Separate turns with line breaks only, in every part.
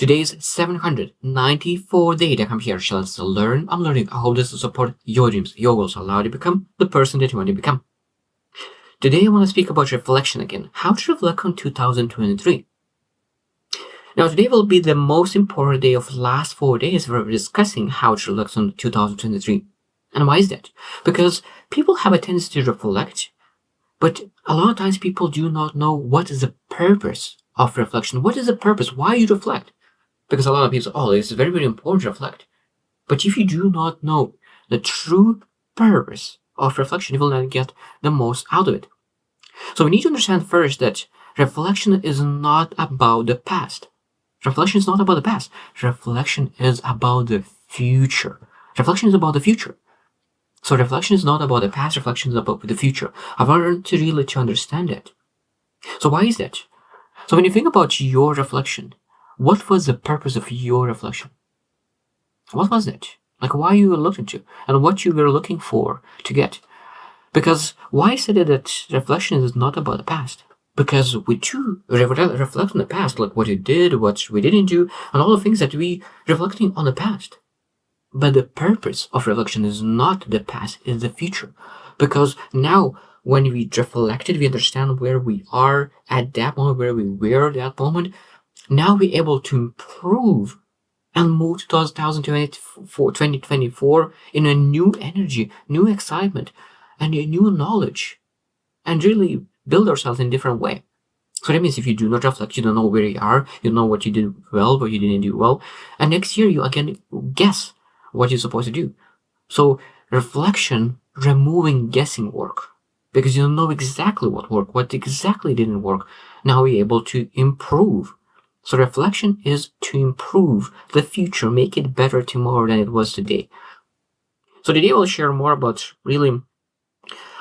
Today's 794 day that I'm here. Let's learn. I'm learning how this will support your dreams, your goals, allow you to become the person that you want to become. Today I want to speak about reflection again. How to reflect on 2023. Now today will be the most important day of the last 4 days. We're discussing how to reflect on 2023. And why is that? Because people have a tendency to reflect, but a lot of times people do not know what is the purpose of reflection. What is the purpose? Why you reflect? Because a lot of people say, oh, it's very, very important to reflect. But if you do not know the true purpose of reflection, you will not get the most out of it. So we need to understand first that reflection is not about the past. Reflection is not about the past. Reflection is about the future. Reflection is about the future. So reflection is not about the past. Reflection is about the future. I want to really to understand that. So why is that? So when you think about your reflection, what was the purpose of your reflection? What was it? Like why you were looking to and what you were looking for to get? Because why I said that reflection is not about the past? Because we do reflect on the past, like what you did, what we didn't do, and all the things that we reflecting on the past. But the purpose of reflection is not the past, it's the future. Because now when we reflected, we understand where we are at that moment, where we were at that moment. Now we're able to improve and move to 2024 in a new energy, new excitement, and a new knowledge, and really build ourselves in a different way. So that means if you do not reflect, you don't know where you are, you know what you did well, what you didn't do well, and next year you again guess what you're supposed to do. So reflection, removing guessing work, because you don't know exactly what worked, what exactly didn't work. Now you're able to improve. So reflection is to improve the future, make it better tomorrow than it was today. So today we'll share more about really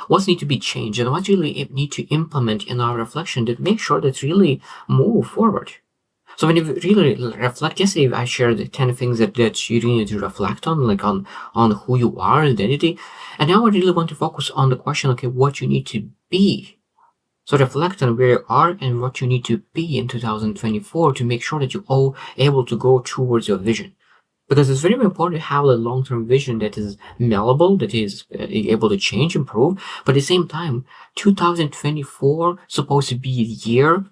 what's need to be changed and what really need to implement in our reflection to make sure that really move forward. So when you really reflect, yesterday I shared the 10 things that you really need to reflect on, like on who you are, identity. And now I really want to focus on the question, okay, what you need to be. So reflect on where you are and what you need to be in 2024 to make sure that you're all able to go towards your vision. Because it's very important to have a long-term vision that is malleable, that is able to change, improve. But at the same time, 2024 is supposed to be a year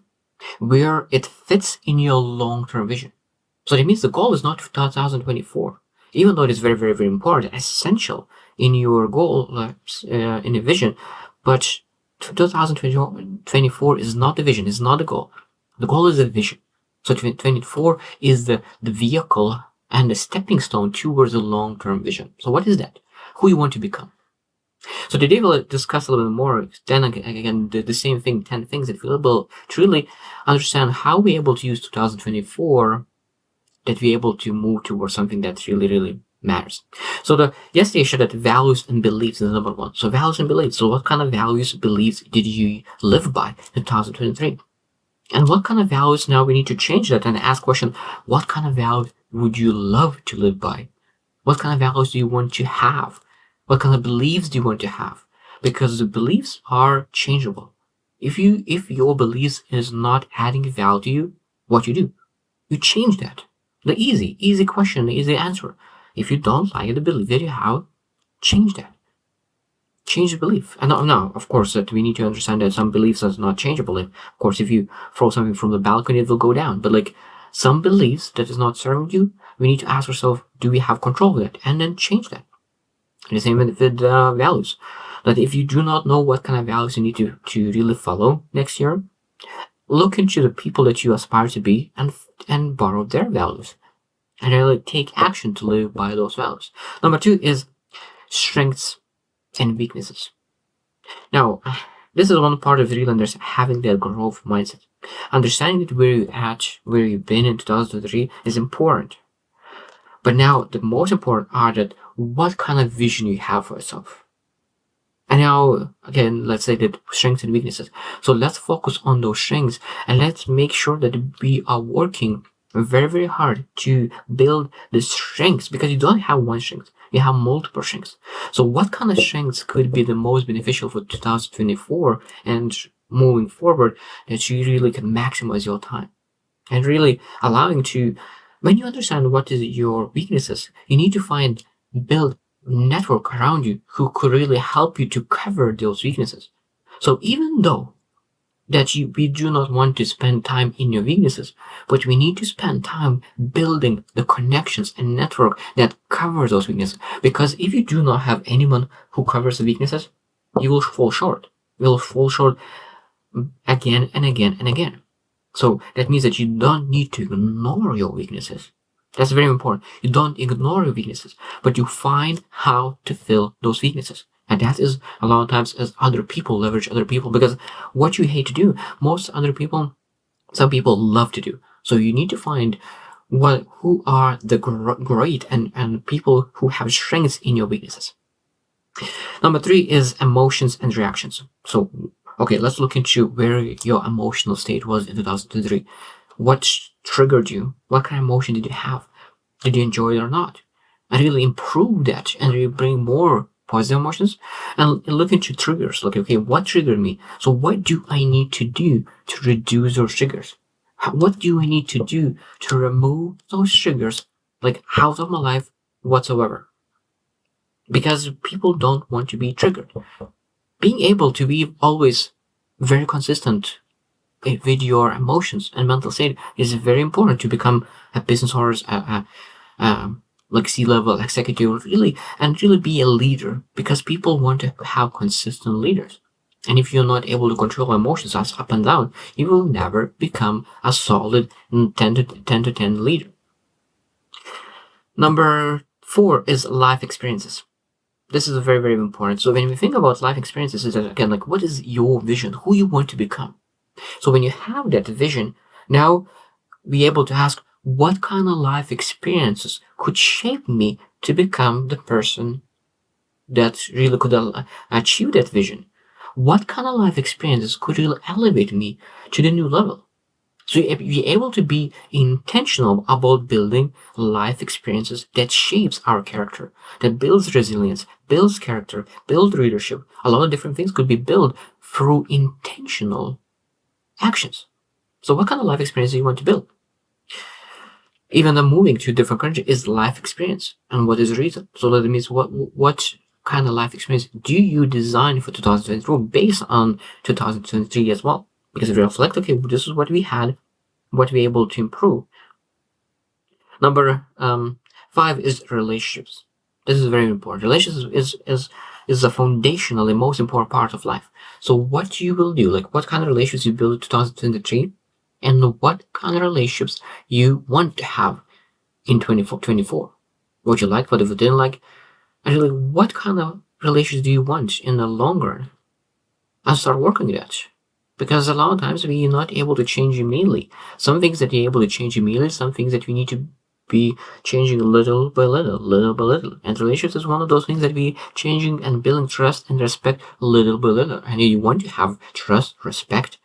where it fits in your long-term vision. So that means the goal is not 2024, even though it is very, very, very important, essential in your goal, in a vision. But 2024 is not the vision, is not the goal. The goal is the vision. So 2024 is the vehicle and the stepping stone towards a long-term vision. So what is that? Who you want to become? So today we'll discuss a little bit more, then again, the same thing, 10 things that we're able to really understand how we're able to use 2024, that we're able to move towards something that really, really matters. So yesterday I shared that values and beliefs is number one. So values and beliefs. So what kind of values, beliefs did you live by in 2023? And what kind of values now we need to change that and ask question, what kind of values would you love to live by? What kind of values do you want to have? What kind of beliefs do you want to have? Because the beliefs are changeable. If your beliefs is not adding value to you, what you do? You change that. The easy question, the easy answer. If you don't like the belief that you have, change that. Change the belief. And now, of course, that we need to understand that some beliefs are not changeable. Of course, if you throw something from the balcony, it will go down. But like some beliefs that is not serving you, we need to ask ourselves, do we have control of that? And then change that. And the same with values. That if you do not know what kind of values you need to really follow next year, look into the people that you aspire to be and borrow their values. And really take action to live by those values. Number 2 is strengths and weaknesses. Now, this is one part of really having that growth mindset. Understanding that where you're at, where you've been in 2023 is important. But now the most important are that what kind of vision you have for yourself. And now, again, let's say that strengths and weaknesses. So let's focus on those strengths and let's make sure that we are working very, very hard to build the strengths, because you don't have one strength, you have multiple strengths. So what kind of strengths could be the most beneficial for 2024 and moving forward that you really can maximize your time and really allowing to When you understand what is your weaknesses, you need to build network around you who could really help you to cover those weaknesses. So even though we do not want to spend time in your weaknesses, but we need to spend time building the connections and network that covers those weaknesses. Because if you do not have anyone who covers the weaknesses, you will fall short. You will fall short again and again and again. So that means that you don't need to ignore your weaknesses. That's very important. You don't ignore your weaknesses, but you find how to fill those weaknesses. And that is a lot of times as other people leverage other people, because what you hate to do, some people love to do. So you need to find who are the great and people who have strengths in your weaknesses. Number 3 is emotions and reactions. So, okay, let's look into where your emotional state was in 2023. What triggered you? What kind of emotion did you have? Did you enjoy it or not? And really improve that and really bring more positive emotions and look into triggers. Like, okay, what triggered me? So what do I need to do to reduce those triggers? What do I need to do to remove those triggers, like out of my life whatsoever? Because people don't want to be triggered. Being able to be always very consistent with your emotions and mental state is very important to become a business owner, like C-level executive, really be a leader, because people want to have consistent leaders. And if you're not able to control emotions as up and down, you will never become a solid 10 to 10 leader. Number 4 is life experiences. This is very, very important. So when we think about life experiences, is that, again, like, what is your vision? Who you want to become? So when you have that vision, now be able to ask, what kind of life experiences could shape me to become the person that really could achieve that vision? What kind of life experiences could really elevate me to the new level? So you be able to be intentional about building life experiences that shapes our character, that builds resilience, builds character, builds leadership. A lot of different things could be built through intentional actions. So what kind of life experience do you want to build? Even the moving to a different country is life experience. And what is the reason? So that means what kind of life experience do you design for 2023 based on 2023 as well? Because if you reflect, okay, this is what we had, what we're able to improve. Number 5 is relationships. This is very important. Relationships is the foundationally most important part of life. So what you will do, like what kind of relationships you build in 2023, and what kind of relationships you want to have in 2024. What you like, what you didn't like. Actually, what kind of relationships do you want in the long run? And start working on that. Because a lot of times we're not able to change immediately. Some things that you're able to change immediately, some things that we need to be changing little by little, little by little. And relationships is one of those things that we changing and building trust and respect little by little. And you want to have trust, respect,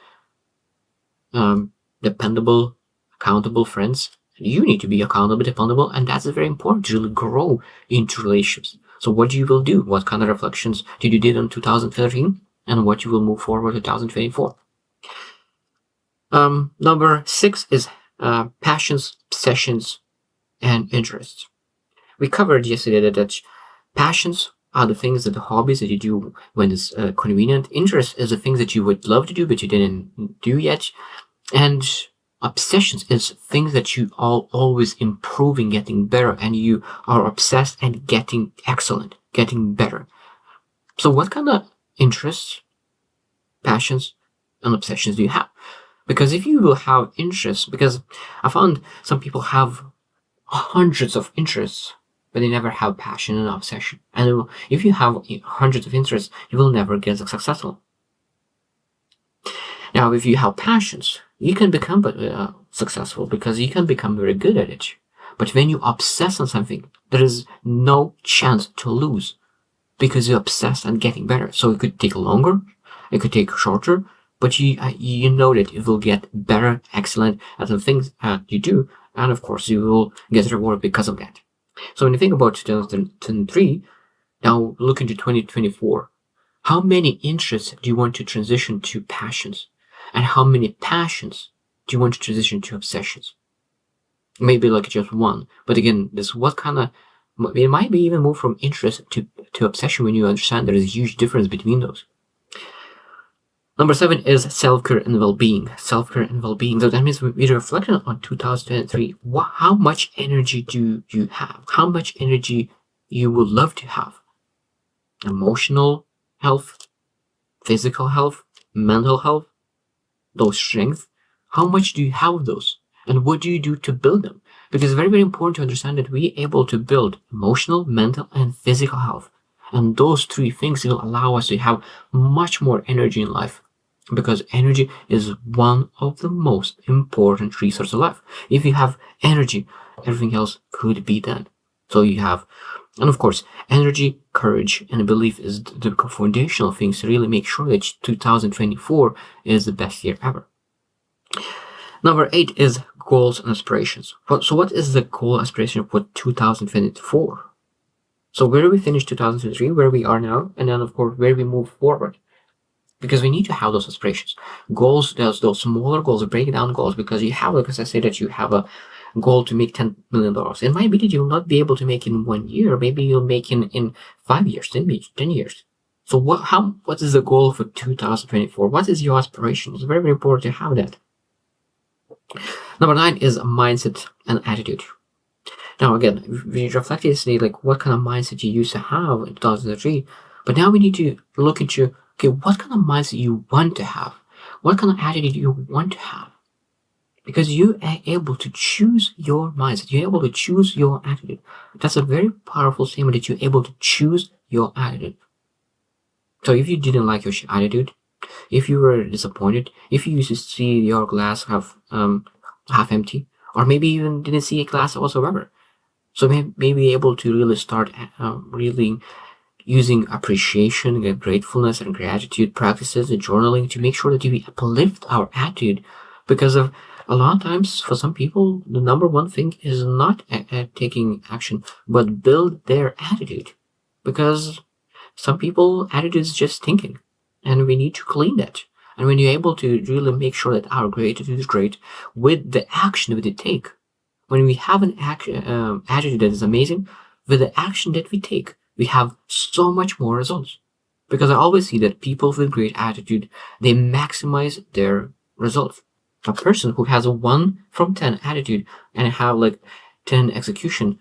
dependable, accountable friends. You need to be accountable, dependable, and that's very important to really grow into relationships. So what you will do, what kind of reflections did you did in 2013, and what you will move forward 2024. Number 6 is passions, obsessions, and interests. We covered yesterday that passions are the things, that the hobbies that you do when it's convenient. Interest is the things that you would love to do but you didn't do yet. And obsessions is things that you are always improving, getting better, and you are obsessed and getting excellent, getting better. So what kind of interests, passions, and obsessions do you have? Because if you will have interests, because I found some people have hundreds of interests, but they never have passion and obsession. And if you have hundreds of interests, you will never get successful. Now, if you have passions, you can become successful because you can become very good at it. But when you obsess on something, there is no chance to lose because you're obsessed on getting better. So it could take longer, it could take shorter, but you know that it will get better, excellent at the things you do, and of course you will get reward because of that. So when you think about 2023, now look into 2024. How many interests do you want to transition to passions? And how many passions do you want to transition to obsessions? maybe like just one. But again, this what kind of, it might be even move from interest to obsession when you understand there is a huge difference between those. Number 7 is self-care and well-being. Self-care and well-being. So that means we reflected on 2023. How much energy do you have? How much energy you would love to have? Emotional health, physical health, mental health, those strengths. How much do you have those? And what do you do to build them? Because it's very, very important to understand that we're able to build emotional, mental, and physical health. And those 3 things will allow us to have much more energy in life. Because energy is one of the most important resources of life. If you have energy, everything else could be done. So you have, and of course, energy, courage, and belief is the foundational things to really make sure that 2024 is the best year ever. Number 8 is goals and aspirations. So what is the goal aspiration for 2024? So where do we finish 2023, where we are now, and then of course where we move forward? Because we need to have those aspirations. Goals, those smaller goals, break down goals, because you have, like as I say, that you have a goal to make $10 million. It might be that you'll not be able to make in 1 year. Maybe you'll make in 5 years, 10 years. So what is the goal for 2024? What is your aspiration? It's very, very important to have that. Number 9 is mindset and attitude. Now again, we reflected yesterday, like what kind of mindset you used to have in 2003, but now we need to look into, okay, what kind of mindset you want to have? What kind of attitude you want to have? Because you are able to choose your mindset. You're able to choose your attitude. That's a very powerful statement, that you're able to choose your attitude. So if you didn't like your attitude, if you were disappointed, if you used to see your glass half empty, or maybe even didn't see a glass whatsoever, so maybe able to really start really using appreciation and gratefulness and gratitude practices and journaling to make sure that we uplift our attitude. Because of a lot of times, for some people, the number one thing is not taking action, but build their attitude. Because some people, attitude is just thinking, and we need to clean that. And when you're able to really make sure that our attitude is great with the action that we take, when we have an attitude that is amazing, with the action that we take, we have so much more results. Because I always see that people with great attitude, they maximize their results. A person who has a 1 from 10 attitude and have like 10 execution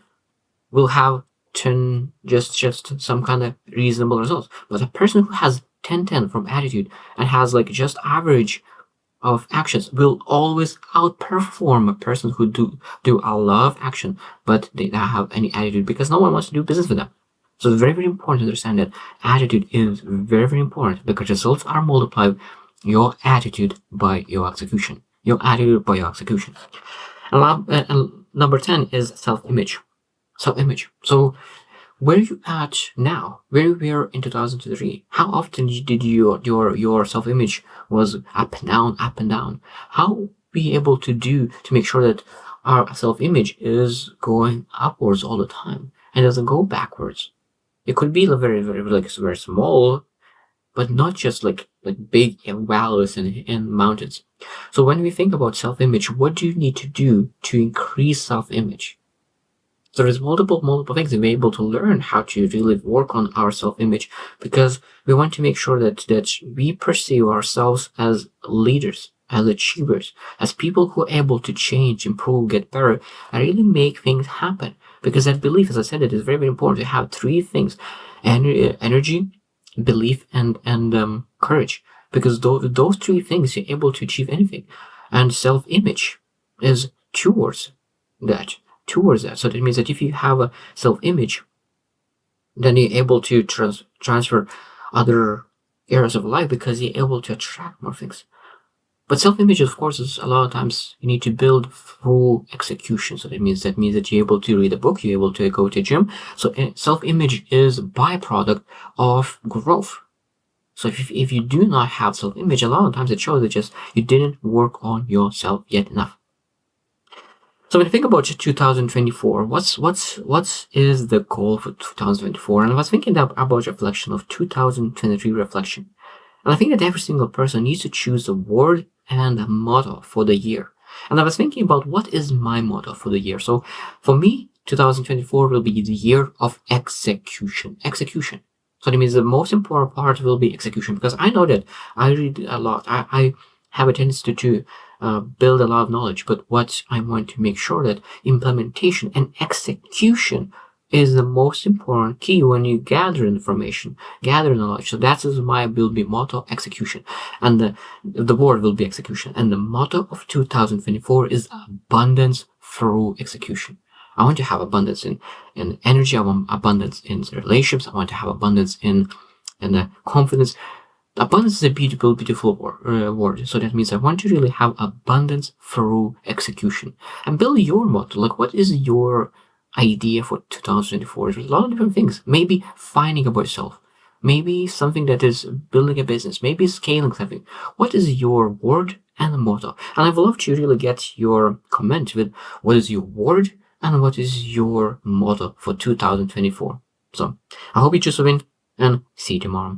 will have 10 just some kind of reasonable results. But a person who has 10 from attitude and has like just average of actions will always outperform a person who do a lot of action but they don't have any attitude, because no one wants to do business with them. So it's very, very important to understand that attitude is very, very important, because results are multiplied your attitude by your execution. Your attitude by your execution. And number 10 is self-image. Self-image. So where are you at now? Where we were in 2003? How often did your self-image was up and down? How be able to do to make sure that our self-image is going upwards all the time and doesn't go backwards? It could be very, very, like very small, but not just like big valleys and mountains. So when we think about self-image, what do you need to do to increase self-image? So there's multiple things, and we're able to learn how to really work on our self-image, because we want to make sure that we perceive ourselves as leaders, as achievers, as people who are able to change, improve, get better, and really make things happen. Because that belief, as I said, it is very, very important to have 3 things: energy, belief, and courage. Because those 3 things, you're able to achieve anything. And self-image is towards that. So that means that if you have a self-image, then you're able to transfer other areas of life, because you're able to attract more things. But self-image, of course, is a lot of times you need to build through execution. So that means that you're able to read a book, you're able to go to a gym. So self-image is a byproduct of growth. So if you do not have self-image, a lot of times it shows that just you didn't work on yourself yet enough. So when you think about 2024, what is the goal for 2024? And I was thinking about reflection of 2023 reflection. And I think that every single person needs to choose a word and a motto for the year. And I was thinking about what is my motto for the year. So for me, 2024 will be the year of execution. Execution. So that means the most important part will be execution, because I know that I read a lot. I have a tendency to build a lot of knowledge, but what I want to make sure that implementation and execution is the most important key when you gather information, gather knowledge. So that is my will be motto, execution. And the word will be execution. And the motto of 2024 is abundance through execution. I want to have abundance in energy. I want abundance in relationships. I want to have abundance in confidence. Abundance is a beautiful, beautiful word. So that means I want to really have abundance through execution. And build your motto. Like, what is your idea for 2024? There's a lot of different things. Maybe finding about yourself. Maybe something that is building a business. Maybe scaling something. What is your word and motto? And I would love to really get your comment with what is your word and what is your motto for 2024. So I hope you choose a win, and see you tomorrow.